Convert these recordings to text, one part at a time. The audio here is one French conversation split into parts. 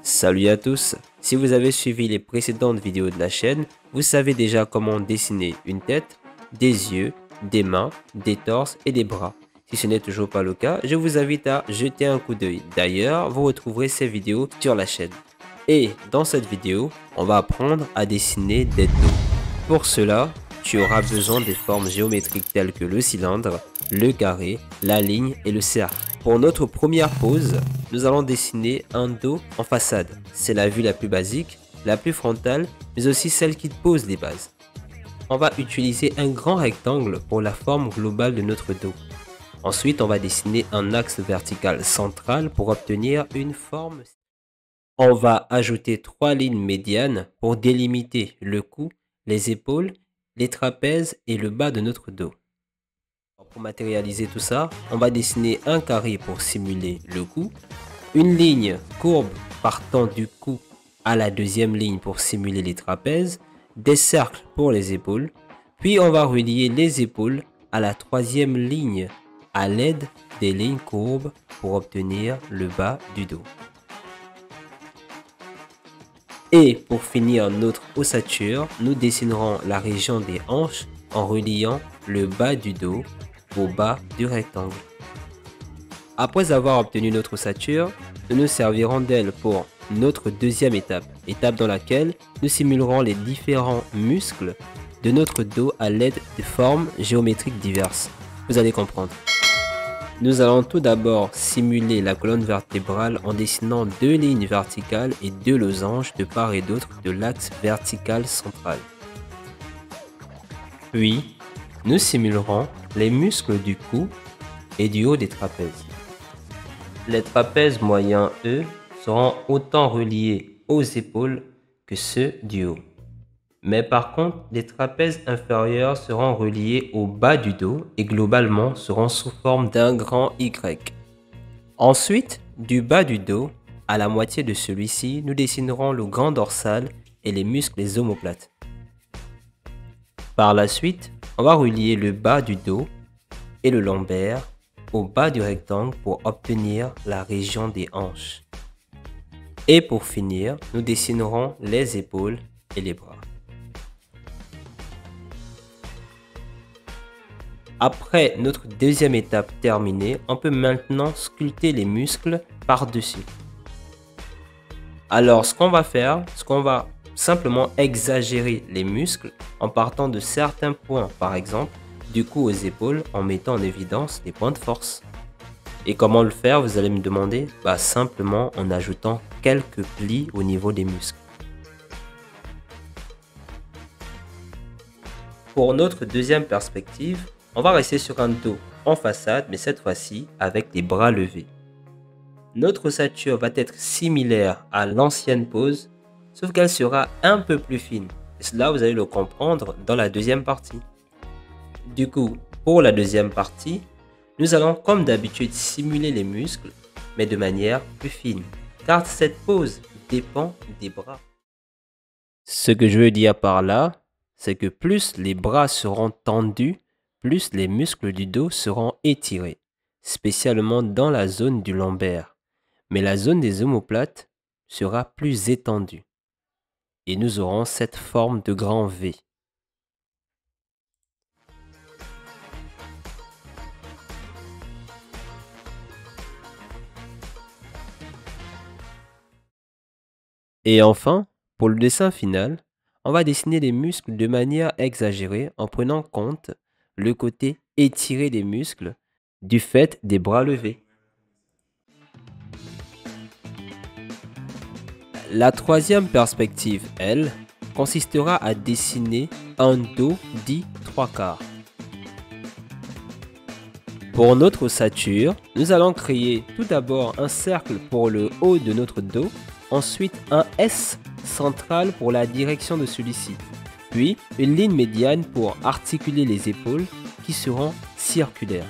Salut à tous, si vous avez suivi les précédentes vidéos de la chaîne, vous savez déjà comment dessiner une tête, des yeux, des mains, des torses et des bras. Si ce n'est toujours pas le cas, je vous invite à jeter un coup d'œil. D'ailleurs, vous retrouverez ces vidéos sur la chaîne. Et dans cette vidéo, on va apprendre à dessiner des dos. Pour cela, tu auras besoin des formes géométriques telles que le cylindre, le carré, la ligne et le cercle. Pour notre première pose, nous allons dessiner un dos en façade. C'est la vue la plus basique, la plus frontale, mais aussi celle qui pose les bases. On va utiliser un grand rectangle pour la forme globale de notre dos. Ensuite, on va dessiner un axe vertical central pour obtenir une forme. On va ajouter 3 lignes médianes pour délimiter le cou, les épaules, les trapèzes et le bas de notre dos. Pour matérialiser tout ça, on va dessiner un carré pour simuler le cou, une ligne courbe partant du cou à la deuxième ligne pour simuler les trapèzes, des cercles pour les épaules, puis on va relier les épaules à la troisième ligne à l'aide des lignes courbes pour obtenir le bas du dos. Et pour finir notre ossature, nous dessinerons la région des hanches en reliant le bas du dos au bas du rectangle. Après avoir obtenu notre ossature, nous nous servirons d'elle pour notre deuxième étape, étape dans laquelle nous simulerons les différents muscles de notre dos à l'aide de formes géométriques diverses. Vous allez comprendre. Nous allons tout d'abord simuler la colonne vertébrale en dessinant 2 lignes verticales et 2 losanges de part et d'autre de l'axe vertical central. Puis, nous simulerons les muscles du cou et du haut des trapèzes. Les trapèzes moyens, eux, seront autant reliés aux épaules que ceux du haut. Mais par contre, les trapèzes inférieurs seront reliés au bas du dos et globalement seront sous forme d'un grand Y. Ensuite, du bas du dos à la moitié de celui-ci, nous dessinerons le grand dorsal et les muscles des omoplates. Par la suite, on va relier le bas du dos et le lombaire au bas du rectangle pour obtenir la région des hanches. Et pour finir, nous dessinerons les épaules et les bras. Après notre deuxième étape terminée, on peut maintenant sculpter les muscles par-dessus. Alors ce qu'on va faire, simplement exagérer les muscles en partant de certains points, par exemple du cou aux épaules, en mettant en évidence les points de force. Et comment le faire, vous allez me demander? Simplement en ajoutant quelques plis au niveau des muscles. Pour notre deuxième perspective, on va rester sur un dos en façade, mais cette fois-ci avec les bras levés. Notre ossature va être similaire à l'ancienne pose, sauf qu'elle sera un peu plus fine. Et cela, vous allez le comprendre dans la deuxième partie. Du coup, pour la deuxième partie, nous allons comme d'habitude simuler les muscles, mais de manière plus fine, car cette pose dépend des bras. Ce que je veux dire par là, c'est que plus les bras seront tendus, plus les muscles du dos seront étirés, spécialement dans la zone du lombaire. Mais la zone des omoplates sera plus étendue. Et nous aurons cette forme de grand V. Et enfin, pour le dessin final, on va dessiner les muscles de manière exagérée en prenant compte le côté étiré des muscles du fait des bras levés. La troisième perspective, elle, consistera à dessiner un dos dit 3/4. Pour notre ossature, nous allons créer tout d'abord un cercle pour le haut de notre dos, ensuite un S central pour la direction de celui-ci, puis une ligne médiane pour articuler les épaules qui seront circulaires.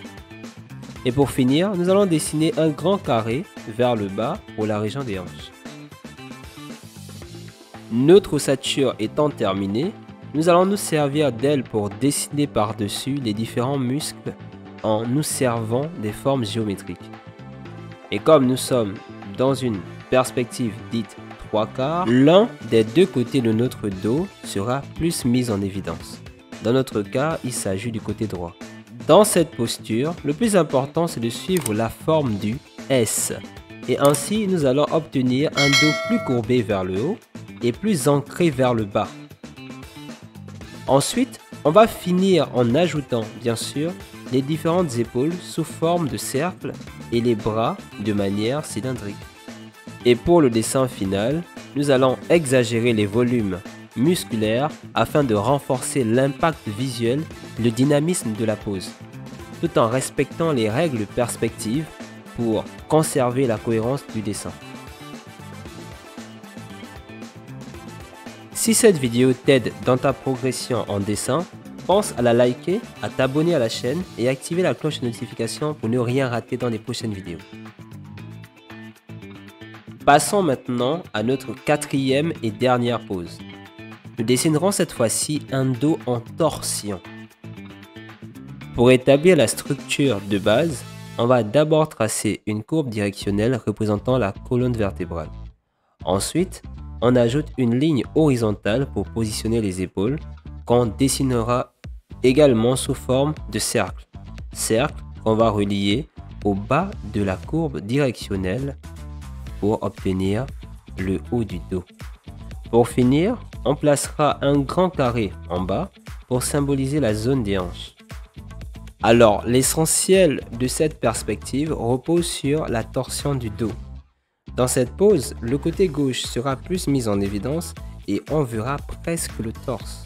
Et pour finir, nous allons dessiner un grand carré vers le bas pour la région des hanches. Notre ossature étant terminée, nous allons nous servir d'elle pour dessiner par-dessus les différents muscles en nous servant des formes géométriques. Et comme nous sommes dans une perspective dite 3/4, l'un des deux côtés de notre dos sera plus mis en évidence. Dans notre cas, il s'agit du côté droit. Dans cette posture, le plus important c'est de suivre la forme du S. Et ainsi, nous allons obtenir un dos plus courbé vers le haut et plus ancré vers le bas. Ensuite, on va finir en ajoutant, bien sûr, les différentes épaules sous forme de cercle et les bras de manière cylindrique. Et pour le dessin final, nous allons exagérer les volumes musculaires afin de renforcer l'impact visuel et le dynamisme de la pose, tout en respectant les règles perspectives pour conserver la cohérence du dessin. Si cette vidéo t'aide dans ta progression en dessin, pense à la liker, à t'abonner à la chaîne et activer la cloche de notification pour ne rien rater dans les prochaines vidéos. Passons maintenant à notre quatrième et dernière pose. Nous dessinerons cette fois-ci un dos en torsion. Pour établir la structure de base, on va d'abord tracer une courbe directionnelle représentant la colonne vertébrale. Ensuite, on ajoute une ligne horizontale pour positionner les épaules qu'on dessinera également sous forme de cercle. Cercle qu'on va relier au bas de la courbe directionnelle pour obtenir le haut du dos. Pour finir, on placera un grand carré en bas pour symboliser la zone des hanches. Alors, l'essentiel de cette perspective repose sur la torsion du dos. Dans cette pose, le côté gauche sera plus mis en évidence et on verra presque le torse.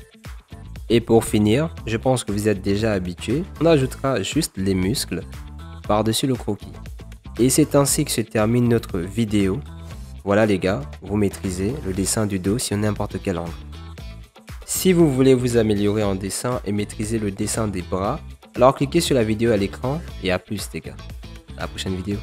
Et pour finir, je pense que vous êtes déjà habitué, on ajoutera juste les muscles par-dessus le croquis. Et c'est ainsi que se termine notre vidéo. Voilà les gars, vous maîtrisez le dessin du dos sur n'importe quel angle. Si vous voulez vous améliorer en dessin et maîtriser le dessin des bras, alors cliquez sur la vidéo à l'écran et à plus les gars. À la prochaine vidéo.